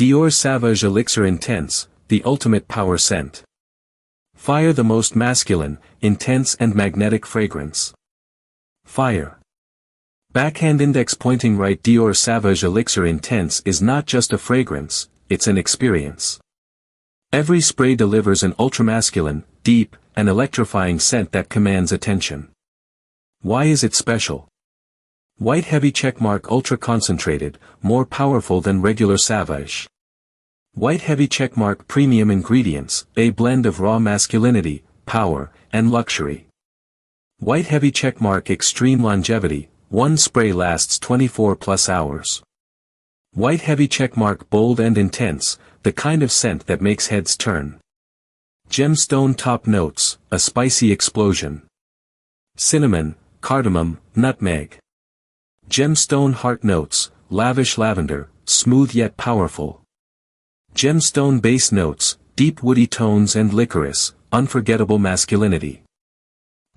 Dior Sauvage Elixir Intense, the ultimate power scent. Fire, the most masculine, intense and magnetic fragrance. Fire. Backhand index pointing right. Dior Sauvage Elixir Intense is not just a fragrance, it's an experience. Every spray delivers an ultramasculine, deep, and electrifying scent that commands attention. Why is it special? White heavy checkmark, ultra concentrated, more powerful than regular Sauvage. White heavy checkmark, premium ingredients, a blend of raw masculinity, power, and luxury. White heavy checkmark, extreme longevity, one spray lasts 24+ hours. White heavy checkmark, bold and intense, the kind of scent that makes heads turn. Gemstone top notes, a spicy explosion. Cinnamon, cardamom, nutmeg. Gemstone heart notes, lavish lavender, smooth yet powerful. Gemstone base notes, deep woody tones and licorice, unforgettable masculinity.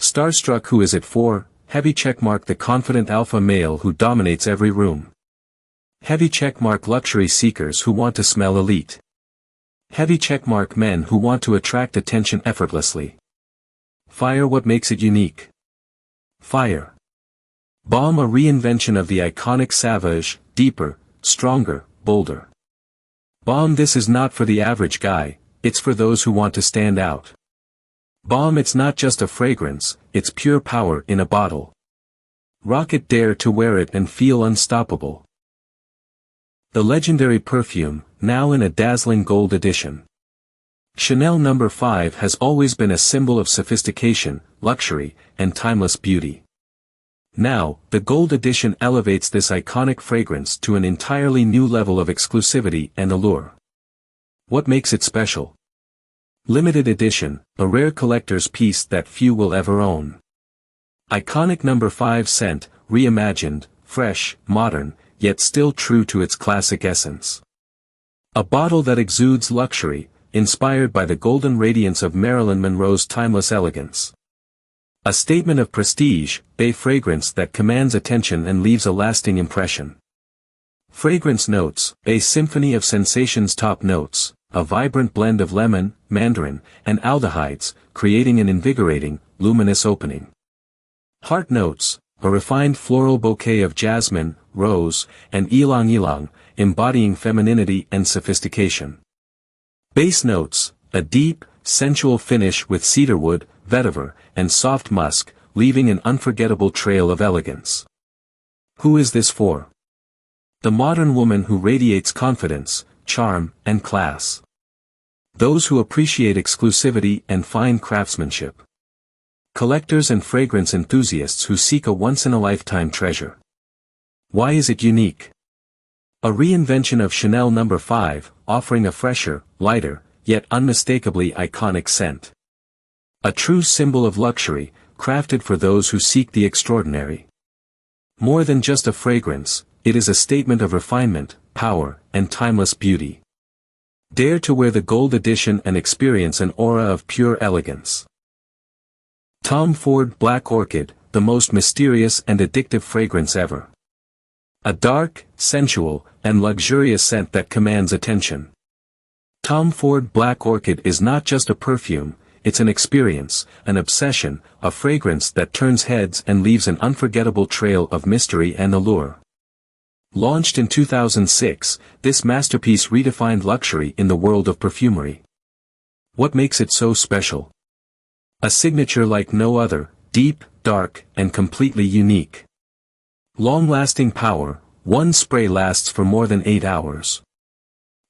Starstruck, who is it for? Heavy checkmark, the confident alpha male who dominates every room. Heavy checkmark, luxury seekers who want to smell elite. Heavy checkmark, men who want to attract attention effortlessly. Fire, what makes it unique? Fire. Balm, a reinvention of the iconic Sauvage, deeper, stronger, bolder. Balm, this is not for the average guy, it's for those who want to stand out. Balm, it's not just a fragrance, it's pure power in a bottle. Rock it, dare to wear it and feel unstoppable. The legendary Perfume, now in a dazzling gold edition. Chanel No. 5 has always been a symbol of sophistication, luxury, and timeless beauty. Now, the gold edition elevates this iconic fragrance to an entirely new level of exclusivity and allure. What makes it special? Limited edition, a rare collector's piece that few will ever own. Iconic No. 5 scent, reimagined, fresh, modern, yet still true to its classic essence. A bottle that exudes luxury, inspired by the golden radiance of Marilyn Monroe's timeless elegance. A statement of prestige, a fragrance that commands attention and leaves a lasting impression. Fragrance notes, a symphony of sensations. Top notes, a vibrant blend of lemon, mandarin, and aldehydes, creating an invigorating, luminous opening. Heart notes, a refined floral bouquet of jasmine, rose, and ylang ylang, embodying femininity and sophistication. Base notes, a deep, sensual finish with cedarwood, vetiver, and soft musk, leaving an unforgettable trail of elegance. Who is this for? The modern woman who radiates confidence, charm, and class. Those who appreciate exclusivity and fine craftsmanship. Collectors and fragrance enthusiasts who seek a once-in-a-lifetime treasure. Why is it unique? A reinvention of Chanel No. 5, offering a fresher, lighter, yet unmistakably iconic scent. A true symbol of luxury, crafted for those who seek the extraordinary. More than just a fragrance, it is a statement of refinement, power, and timeless beauty. Dare to wear the gold edition and experience an aura of pure elegance. Tom Ford Black Orchid, the most mysterious and addictive fragrance ever. A dark, sensual, and luxurious scent that commands attention. Tom Ford Black Orchid is not just a perfume, it's an experience, an obsession, a fragrance that turns heads and leaves an unforgettable trail of mystery and allure. Launched in 2006, this masterpiece redefined luxury in the world of perfumery. What makes it so special? A signature like no other, deep, dark, and completely unique. Long-lasting power, one spray lasts for more than 8 hours.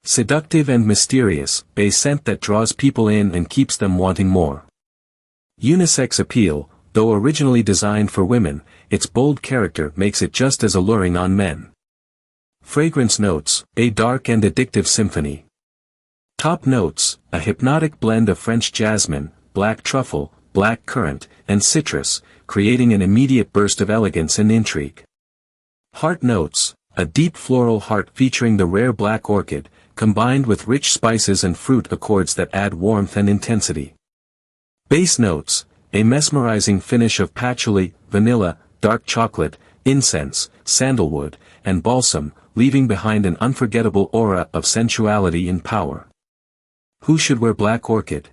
Seductive and mysterious, a scent that draws people in and keeps them wanting more. Unisex appeal, though originally designed for women, its bold character makes it just as alluring on men. Fragrance notes, a dark and addictive symphony. Top notes, a hypnotic blend of French jasmine, black truffle, black currant, and citrus, creating an immediate burst of elegance and intrigue. Heart notes, a deep floral heart featuring the rare black orchid, combined with rich spices and fruit accords that add warmth and intensity. Base notes, a mesmerizing finish of patchouli, vanilla, dark chocolate, incense, sandalwood, and balsam, leaving behind an unforgettable aura of sensuality and power. Who should wear Black Orchid?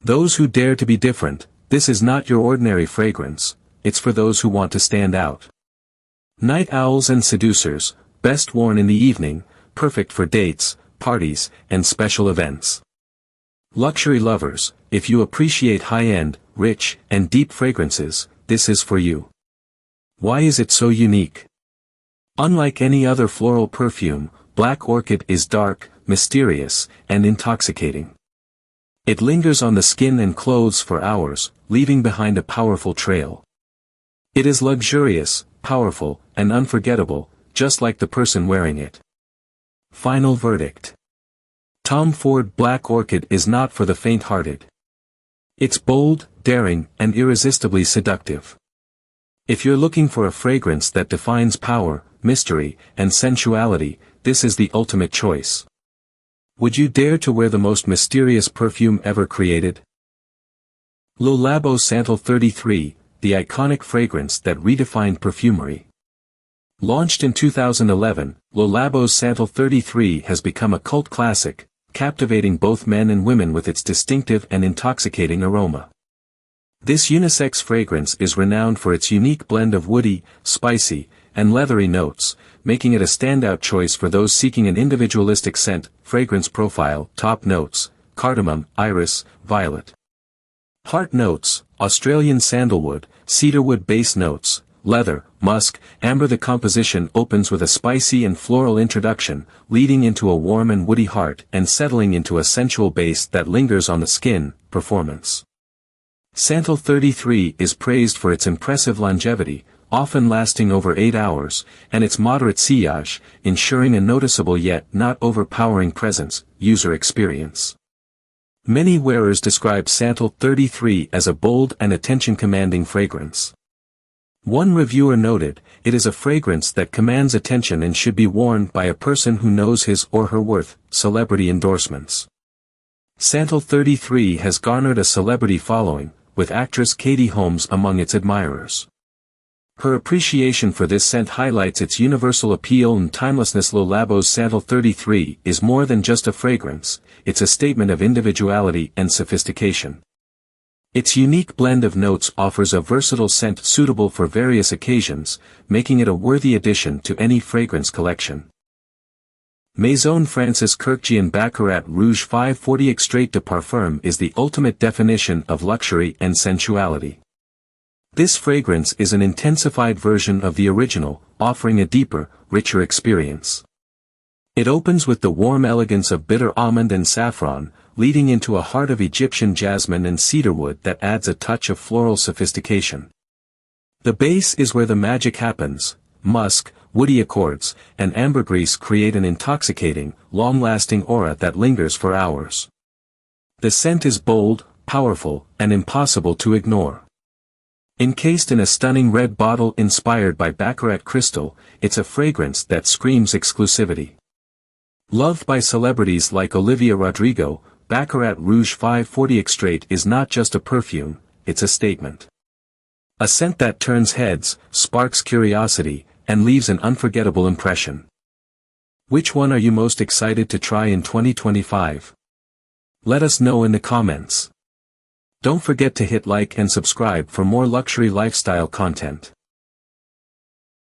Those who dare to be different. This is not your ordinary fragrance, it's for those who want to stand out. Night owls and seducers, best worn in the evening, perfect for dates, parties, and special events. Luxury lovers, if you appreciate high-end, rich, and deep fragrances, this is for you. Why is it so unique? Unlike any other floral perfume, Black Orchid is dark, mysterious, and intoxicating. It lingers on the skin and clothes for hours, leaving behind a powerful trail. It is luxurious, powerful, and unforgettable, just like the person wearing it. Final verdict. Tom Ford Black Orchid is not for the faint-hearted. It's bold, daring, and irresistibly seductive. If you're looking for a fragrance that defines power, mystery, and sensuality, this is the ultimate choice. Would you dare to wear the most mysterious perfume ever created? Le Labo Santal 33, the iconic fragrance that redefined perfumery. Launched in 2011, Le Labo's Santal 33 has become a cult classic, captivating both men and women with its distinctive and intoxicating aroma. This unisex fragrance is renowned for its unique blend of woody, spicy, and leathery notes, making it a standout choice for those seeking an individualistic scent. Fragrance profile. Top notes: cardamom, iris, violet. Heart notes: Australian sandalwood, cedarwood. Base notes: leather, musk, amber. The composition opens with a spicy and floral introduction, leading into a warm and woody heart and settling into a sensual base that lingers on the skin. Performance. Santal 33 is praised for its impressive longevity, often lasting over 8 hours, and its moderate sillage, ensuring a noticeable yet not overpowering presence. User experience. Many wearers describe Santal 33 as a bold and attention-commanding fragrance. One reviewer noted, "It is a fragrance that commands attention and should be worn by a person who knows his or her worth." Celebrity endorsements. Santal 33 has garnered a celebrity following, with actress Katie Holmes among its admirers. Her appreciation for this scent highlights its universal appeal and timelessness. Le Labo's Santal 33 is more than just a fragrance, it's a statement of individuality and sophistication. Its unique blend of notes offers a versatile scent suitable for various occasions, making it a worthy addition to any fragrance collection. Maison Francis Kurkdjian Baccarat Rouge 540 Extrait de Parfum is the ultimate definition of luxury and sensuality. This fragrance is an intensified version of the original, offering a deeper, richer experience. It opens with the warm elegance of bitter almond and saffron, leading into a heart of Egyptian jasmine and cedarwood that adds a touch of floral sophistication. The base is where the magic happens. Musk, woody accords, and ambergris create an intoxicating, long-lasting aura that lingers for hours. The scent is bold, powerful, and impossible to ignore. Encased in a stunning red bottle inspired by Baccarat crystal, it's a fragrance that screams exclusivity. Loved by celebrities like Olivia Rodrigo, Baccarat Rouge 540 Extrait is not just a perfume, it's a statement. A scent that turns heads, sparks curiosity, and leaves an unforgettable impression. Which one are you most excited to try in 2025? Let us know in the comments. Don't forget to hit like and subscribe for more luxury lifestyle content.